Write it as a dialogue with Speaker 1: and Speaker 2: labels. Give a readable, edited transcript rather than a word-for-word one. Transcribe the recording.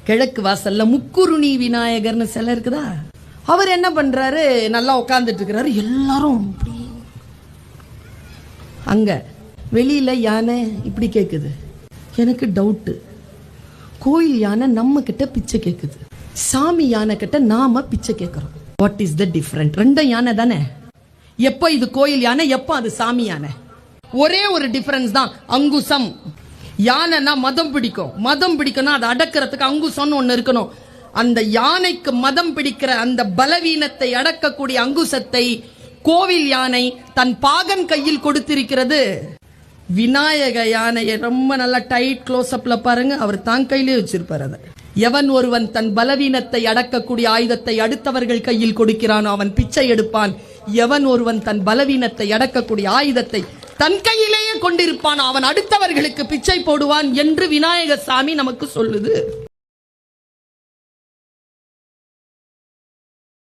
Speaker 1: கிழக்கு வாசல்ல முக்குருணி விநாயகர்னு சிலை இருக்குதா, அவர் என்ன பண்றாரு, நல்லா உட்கார்ந்துட்டு இருக்கிறாரு. எல்லாரும் அங்க வெளியில யானை இப்படி கேக்குது. எனக்கு டவுட், கோயில் யானை நம்ம கிட்ட பிச்சை கேக்குது, சாமி யானை கிட்ட நாம பிச்சை கேட்கிறோம். What is the different? ரெண்டும் யானை தானே. எப்ப இது கோயில் யானை, எப்ப அது சாமி யானை? ஒரே ஒரு டிஃபரன்ஸ் தான், அங்குசம். யானைனா மதம் பிடிக்கும், மதம் பிடிக்கணும், அதை அடக்கிறதுக்கு அங்குசம்னு ஒண்ணு இருக்கணும். அந்த யானைக்கு மதம் பிடிக்கிற அந்த பலவீனத்தை அடக்கக்கூடிய அங்குசத்தை கோவில் யானை தன் பாகன் கையில் கொடுத்திருக்கிறது. விநாயக யானையை ரொம்ப நல்லா டைட் க்ளோஸ் அப்ல பாருங்க, அவர் தான் கையிலே வச்சிருப்பார். அதை எவன் ஒருவன் தன் பலவீனத்தை அடக்கக்கூடிய ஆயுதத்தை அடுத்தவர்கள் கையில் கொடுக்கிறானோ அவன் பிச்சை எடுப்பான். எவன் ஒருவன் தன் பலவீனத்தை அடக்கக்கூடிய ஆயுதத்தை தன் கையிலேயே கொண்டிருப்பான் அவன் அடுத்தவர்களுக்கு பிச்சை போடுவான் என்று விநாயக சாமி நமக்கு சொல்லுது.